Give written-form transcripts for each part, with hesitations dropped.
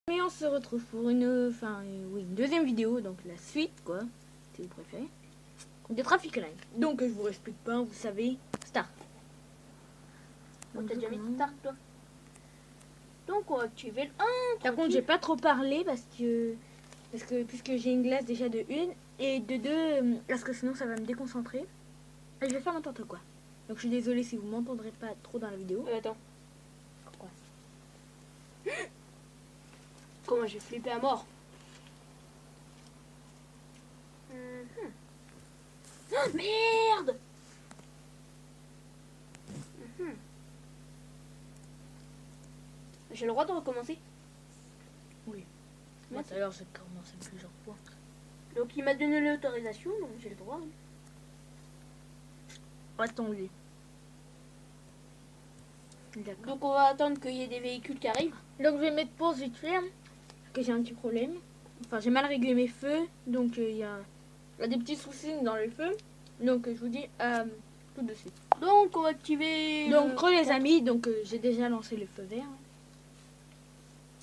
Mais on se retrouve pour une deuxième vidéo, donc la suite quoi, si vous préférez, de Traffic Line. Donc je vous explique pas, vous savez, start. Donc t'as déjà mis start toi. Donc on va activer le 1. Par contre j'ai pas trop parlé parce que puisque j'ai une glace déjà de 1 et de 2 parce que sinon ça va me déconcentrer et je vais faire n'importe quoi. Donc je suis désolée si vous m'entendrez pas trop dans la vidéo. Attends. Pourquoi? Comment j'ai flippé à mort. Oh, merde. J'ai le droit de recommencer? Oui. Moi tout à l'heure j'ai commencé plusieurs fois. Donc il m'a donné l'autorisation, donc j'ai le droit. Attendez. D'accord. Donc on va attendre qu'il y ait des véhicules qui arrivent. Donc je vais mettre pause vite fait, parce que j'ai un petit problème. Enfin j'ai mal réglé mes feux, donc il y a des petits soucis dans les feux. Donc je vous dis tout de suite. Donc on va activer. Donc les amis, donc j'ai déjà lancé le feu vert.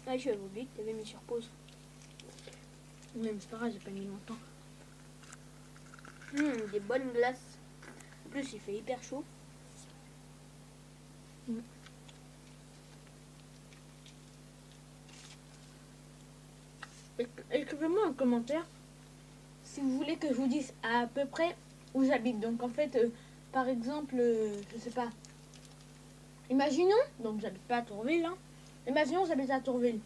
Ah je avais oublié que tu avais mis sur pause. Oui mais c'est pas grave, j'ai pas mis longtemps. Des bonnes glaces. En plus il fait hyper chaud. Écrivez-moi en commentaire si vous voulez que je vous dise à peu près où j'habite. Donc en fait, par exemple, je sais pas. Imaginons, donc j'habite pas à Tourville, hein. Imaginons j'habite à Tourville.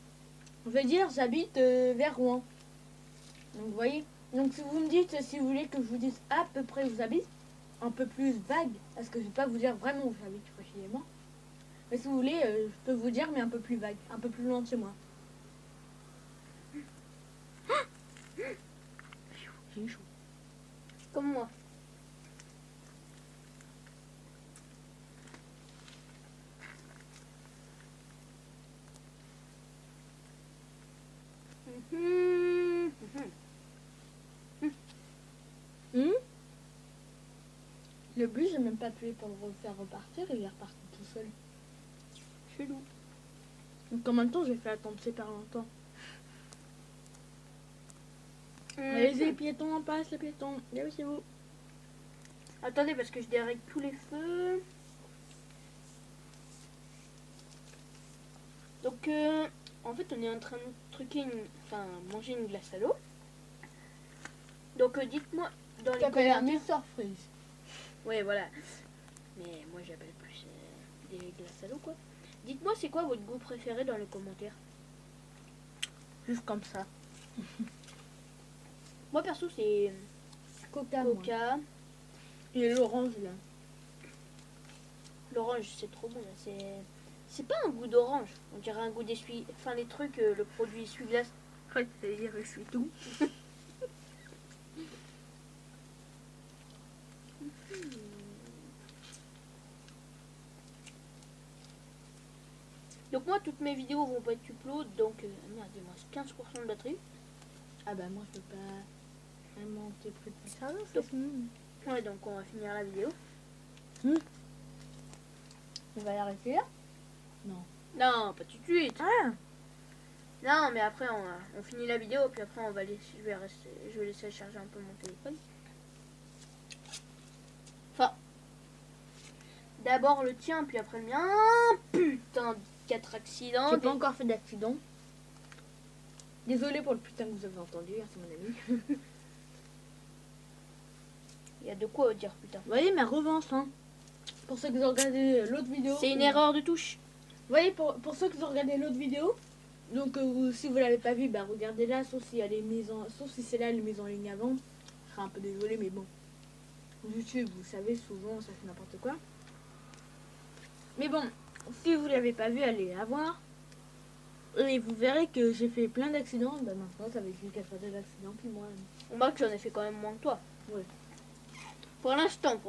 Je vais dire j'habite vers Rouen. Donc vous voyez. Donc si vous me dites, si vous voulez que je vous dise à peu près où j'habite, un peu plus vague, parce que je vais pas vous dire vraiment où j'habite précisément. Mais si vous voulez, je peux vous dire mais un peu plus vague, un peu plus loin de chez moi. J'ai eu chaud. Comme moi. Le bus, j'ai même pas appuyé pour le faire repartir, il est reparti tout seul. Chelou. Donc en même temps, j'ai fait attendre super longtemps. Allez-y, les piétons, on passe les piétons. Là c'est vous. Attendez, parce que je dérègle tous les feux. Donc, en fait, on est en train de manger une glace à l'eau. Donc, dites-moi dans les commentaires. Surprise. Ouais, voilà. Mais moi, j'appelle plus des glaces à l'eau, quoi. Dites-moi, c'est quoi votre goût préféré dans les commentaires? Juste comme ça. Moi, perso, c'est Coca. Coca. Et l'orange là. L'orange, c'est trop bon. C'est pas un goût d'orange. On dirait un goût d'essuie. Enfin, les trucs, le produit essuie-glace. Ouais, c'est-à-dire je suis tout. Donc moi, toutes mes vidéos vont pas être upload, donc merde, il me reste 15% de batterie. Ah bah moi je peux pas vraiment te préparer ça. Donc, ouais, donc on va finir la vidéo. On va l'arrêter là? Non. Non, pas tout de suite. Ah. Non, mais après on finit la vidéo, puis après je vais laisser charger un peu mon téléphone. Enfin, d'abord le tien, puis après le mien. Putain, 4 accidents. J'ai pas encore fait d'accident. Désolé pour le putain que vous avez entendu, c'est mon ami. Il y a de quoi dire putain. Vous voyez ma revanche, hein. Pour ceux qui ont regardé l'autre vidéo. C'est une erreur de touche. Vous voyez, pour ceux qui ont regardé l'autre vidéo, donc si vous l'avez pas vu, bah regardez-la, sauf si c'est là les mises en ligne avant. Je serai un peu désolé, mais bon. YouTube, vous savez, souvent ça fait n'importe quoi. Mais bon, si vous l'avez pas vu, allez la voir. Et vous verrez que j'ai fait plein d'accidents. Bah maintenant, ça va être lui qui a fait des accidents, puis moi. On voit que j'en ai fait quand même moins que toi. Ouais. Pour l'instant.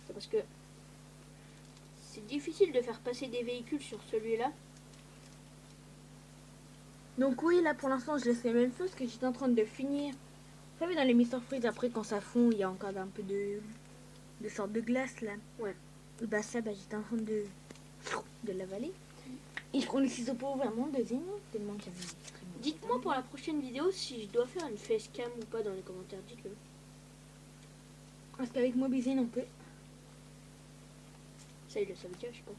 C'est parce que c'est difficile de faire passer des véhicules sur celui-là. Donc oui, là pour l'instant, je laisse les mêmes choses que j'étais en train de finir. Vous savez, dans les Mr Freeze, après quand ça fond, il y a encore un peu de sorte de glace là. Ouais. Et bah ça, bah j'étais en train de de l'avaler. Et je prends les ciseaux pour ouvrir mon deuxième, tellement que j'avais extrêmement. Dites-moi pour la prochaine vidéo si je dois faire une facecam ou pas dans les commentaires, dites-le. Parce qu'avec Mobizine, on peut. Ça, il le savait déjà, je pense.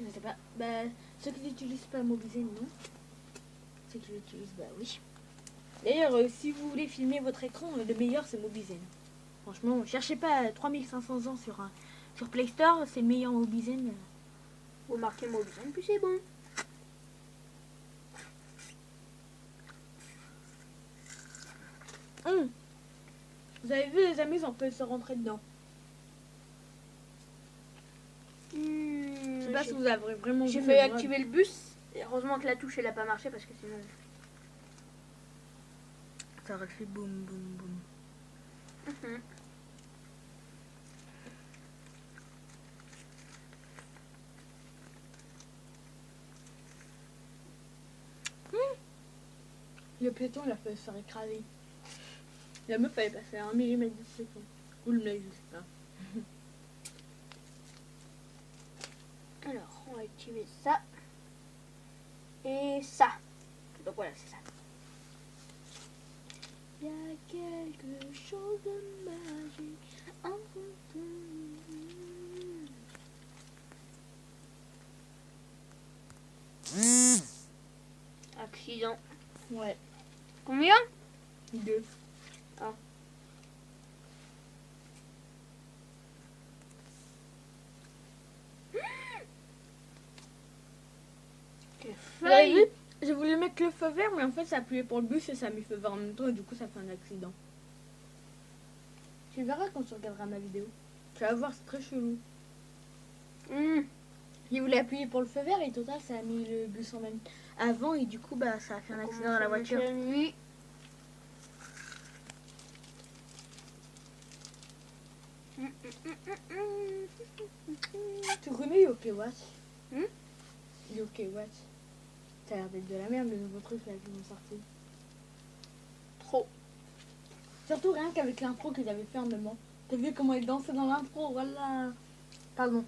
Je sais pas. Bah, ceux qui n'utilisent pas Mobizine, non. Ceux qui l'utilisent, bah oui. D'ailleurs, si vous voulez filmer votre écran, le meilleur c'est Mobizine. Franchement, cherchez pas 3500 ans sur Play Store, c'est le meilleur Mobizine. Vous marquez Mobizine, puis c'est bon. Vous avez vu les amis, on peut se rentrer dedans. Je sais pas si vous avez vraiment vu. J'ai fait activer le bus. Et heureusement que la touche elle a pas marché parce que sinon. Ça aurait fait boum boum boum. Le piéton, il a fait se faire écraser. La meuf, elle est passée à 1 millimètre de piéton. Ou le mec, je sais pas. Alors, on va activer ça. Et ça. Donc voilà, c'est ça. Il y a quelque chose de magique en vous. Accident. Ouais. Combien? 2. Ah. Vous avez vu? J'ai voulu mettre le feu vert, mais en fait, ça appuyait pour le bus et ça a mis feu vert en même temps, et du coup, ça fait un accident. Tu verras quand tu regarderas ma vidéo. Tu vas voir, c'est très chelou. Il voulait appuyer pour le feu vert et total, ça a mis le bus en même avant, et du coup, bah, ça a fait un accident dans la voiture. Tu connais Yoke Watch? Yoke Watch. Ça a l'air d'être de la merde, le nouveau truc là qu'ils ont sorti. Trop. Surtout rien qu'avec l'intro qu'ils avaient fait un moment. T'as vu comment ils dansaient dans l'intro, voilà. Pardon.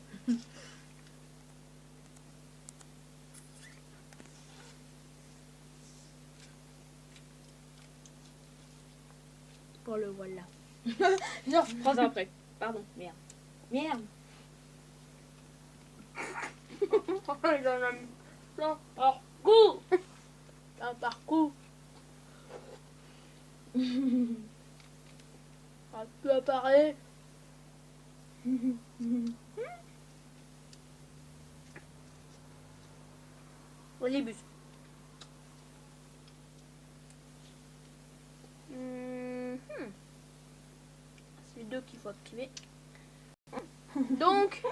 Pour le voilà. Genre, 3 ans après. Pardon, merde. Merde. Il en a mis plein parcours. Un parcours. Un peu apparaît. Vas-y, bus. C'est les deux qu'il faut activer. Donc,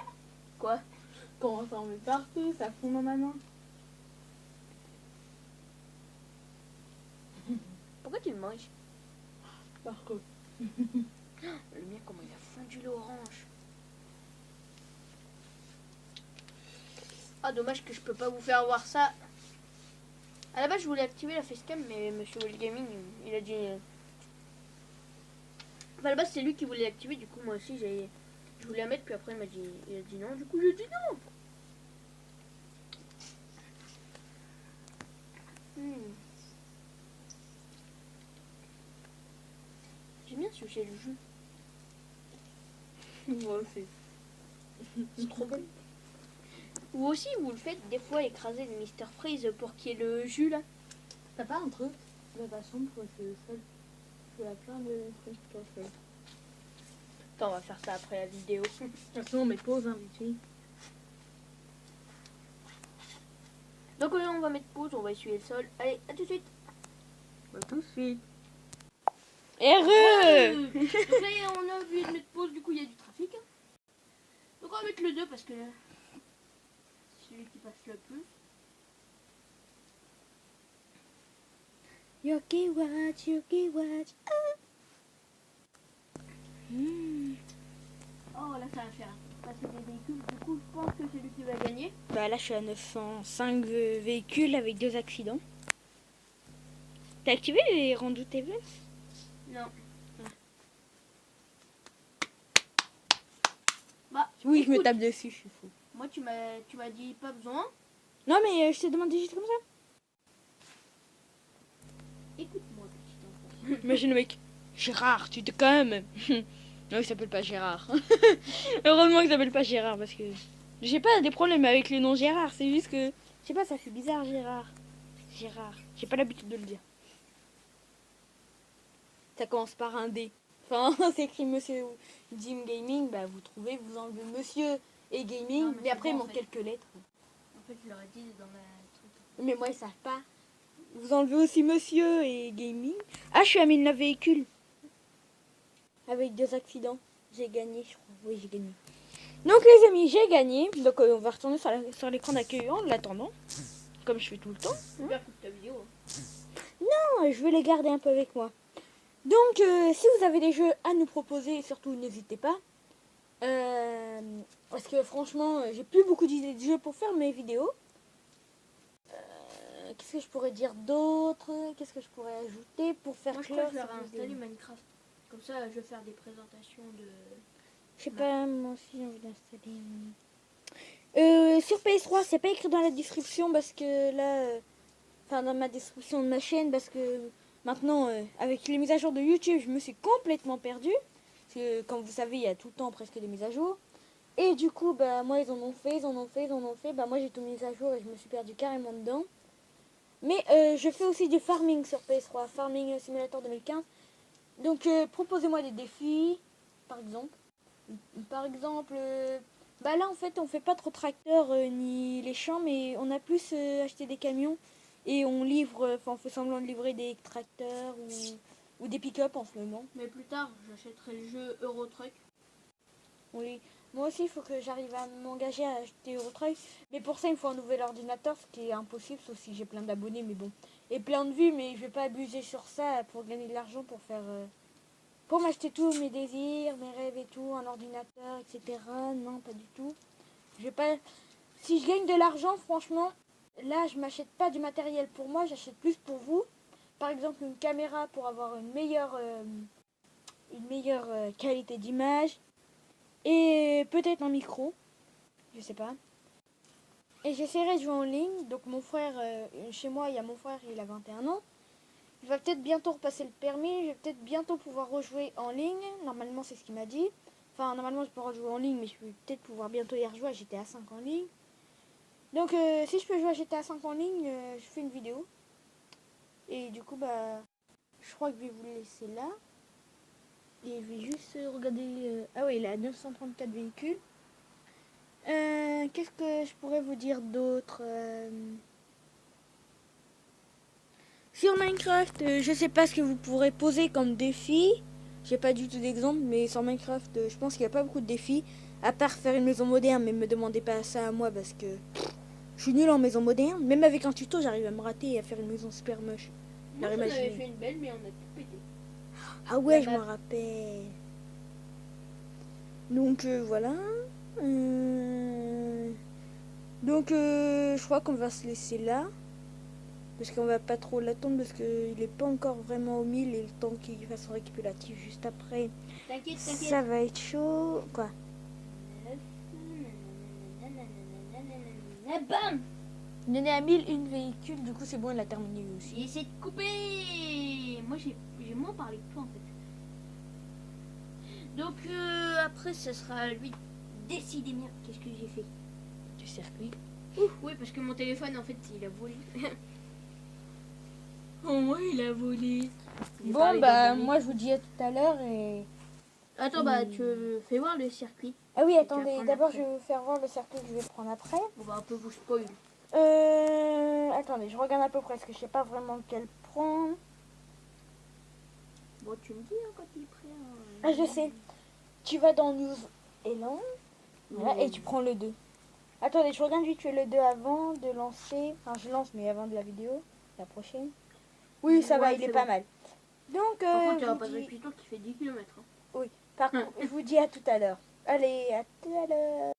quoi? Comment ça en met partout, ça fond dans ma main. Pourquoi tu le manges? Par contre. Le mien, comment il a fondu l'orange. Ah, dommage que je peux pas vous faire voir ça. À la base, je voulais activer la facecam, mais Monsieur Will Gaming, il a dit. Enfin, à la base, c'est lui qui voulait l'activer, du coup, moi aussi, je voulais la mettre, puis après, il a dit non, du coup, j'ai dit non. J'aime bien sucer le jus. Moi aussi. C'est trop bon. Ou aussi, vous le faites des fois écraser le Mr Freeze pour qu'il y ait le jus là. T'as pas un truc de façon pour essayer le seul? Il y a plein de trucs pour le seul. Attends, on va faire ça après la vidéo. De toute façon, on met pause, hein, vite fait. Donc là, on va mettre pause, on va essuyer le sol. Allez, à tout de suite. À tout de suite. Heureux. Donc là, on a oublié de mettre pause, du coup, il y a du trafic. Donc on va mettre le 2 parce que c'est celui qui passe le plus. Yoki Watch, Yoki Watch. Oh là, ça va faire passer des véhicules. Du coup, je pense que c'est lui qui va gagner. Bah là, je suis à 905 véhicules avec 2 accidents. T'as activé les Rando TV? Non. Oui, je me écoute. tape dessus, je suis fou. Moi, tu m'as dit pas besoin. Non, mais je t'ai demandé juste comme ça. Écoute-moi, petit enfant. Imagine le mec. Gérard, tu te calmes. Non, il s'appelle pas Gérard. Heureusement qu'il s'appelle pas Gérard parce que j'ai pas des problèmes avec le nom Gérard. C'est juste que, je sais pas, ça fait bizarre Gérard. Gérard. J'ai pas l'habitude de le dire. Ça commence par un D. Enfin, c'est écrit Monsieur Jim Gaming. Bah, vous trouvez, vous enlevez Monsieur et Gaming. Non, mais mais c'est après, bon, il en manque fait. quelques lettres. En fait, je leur ai dit dans la truc. Mais moi, ils savent pas. Vous enlevez aussi Monsieur et Gaming. Ah, je suis à 1009 véhicules. Avec 2 accidents. J'ai gagné, je crois. Oui, j'ai gagné. Donc, les amis, j'ai gagné. Donc, on va retourner sur l'écran d'accueil en l'attendant. Comme je fais tout le temps. Super coupe ta vidéo. Non, je vais les garder un peu avec moi. Donc, si vous avez des jeux à nous proposer, surtout n'hésitez pas. Parce que franchement, j'ai plus beaucoup d'idées de jeux pour faire mes vidéos. Qu'est-ce que je pourrais dire d'autre? Qu'est-ce que je pourrais ajouter pour faire Moi, je crois que je clore leur ai cette installé vidéo? Minecraft. Comme ça, je vais faire des présentations de... Je sais pas, moi aussi j'ai envie d'installer. Sur PS3, c'est pas écrit dans la description parce que là, enfin dans ma description de ma chaîne, parce que maintenant, avec les mises à jour de YouTube, je me suis complètement perdue. Parce que, comme vous savez, il y a tout le temps presque des mises à jour. Et du coup, bah moi ils en ont fait. Bah moi j'ai tout mis à jour et je me suis perdu carrément dedans. Mais je fais aussi du farming sur PS3, Farming Simulator 2015. Donc proposez-moi des défis, par exemple. Par exemple, bah là en fait on fait pas trop tracteur ni les champs, mais on a plus acheté des camions et on livre, enfin on fait semblant de livrer des tracteurs ou des pick-up en ce moment. Mais plus tard, j'achèterai le jeu Euro Truck. Oui, moi aussi il faut que j'arrive à m'engager à acheter Eurotruck, mais pour ça il me faut un nouvel ordinateur, ce qui est impossible sauf si j'ai plein d'abonnés, mais bon, et plein de vues, mais je vais pas abuser sur ça pour gagner de l'argent pour faire... pour m'acheter tous mes désirs, mes rêves et tout, un ordinateur, etc. Non, pas du tout. Je vais pas. Si je gagne de l'argent, franchement, là, je m'achète pas du matériel pour moi, j'achète plus pour vous. Par exemple, une caméra pour avoir une meilleure qualité d'image. Et peut-être un micro, je sais pas. Et j'essaierai de jouer en ligne. Donc mon frère, chez moi, il y a mon frère, il a 21 ans. Il va peut-être bientôt repasser le permis. Je vais peut-être bientôt pouvoir rejouer en ligne. Normalement, c'est ce qu'il m'a dit. Enfin, normalement, je peux rejouer en ligne, mais je vais peut-être pouvoir bientôt y rejouer à GTA 5 en ligne. Donc, si je peux jouer à GTA 5 en ligne, je fais une vidéo. Et du coup, bah, je crois que je vais vous le laisser là. Et je vais juste regarder... Ah oui, il a 934 véhicules. Qu'est-ce que je pourrais vous dire d'autre Sur Minecraft, je sais pas ce que vous pourrez poser comme défi. J'ai pas du tout d'exemple, mais sur Minecraft, je pense qu'il n'y a pas beaucoup de défis. À part faire une maison moderne, mais me demandez pas ça à moi parce que je suis nulle en maison moderne. Même avec un tuto, j'arrive à me rater et à faire une maison super moche. Moi, Alors j'en avais imaginez. fait une belle, mais on a tout pété. Ah ouais, La je map. me rappelle. Donc voilà. Donc je crois qu'on va se laisser là. Parce qu'on va pas trop l'attendre parce qu'il est pas encore vraiment au 1000 et le temps qu'il fasse son récapitulatif juste après. T'inquiète, Ça va être chaud. Quoi? Bam! Il est né à 1001 véhicules, du coup c'est bon, il a terminé lui aussi. J'ai essayé de couper. Moi, j'ai moins parlé que toi, en fait. Donc, après, ce sera à lui de décider. Merde, qu'est-ce que j'ai fait? Du circuit. Oui, parce que mon téléphone, en fait, il a volé. Oh, moi, il a volé. J'ai Bon parlé bah dans mon moi je vous dis à tout à l'heure et... Attends, bah, tu fais voir le circuit. Ah oui, tu vas attendez, prendre d'abord après. je vais vous faire voir le circuit que je vais prendre après. Bon, bah, un peu vous spoil. Attendez, je regarde à peu près parce que je sais pas vraiment lequel prendre. Bon, tu me dis hein, quand il est prêt. Hein. Ah je sais, tu vas dans News et Land, voilà, et tu prends le 2. Attendez, je regarde vite fait le 2 avant de lancer. Enfin je lance mais avant de la vidéo, la prochaine. Oui ça va, Ouais, il est c'est pas bon. mal. Donc Par contre, il je n'y aura vous pas de dis... piton qui fait 10 km. Hein. Par contre, je vous dis à tout à l'heure. Allez, à tout à l'heure.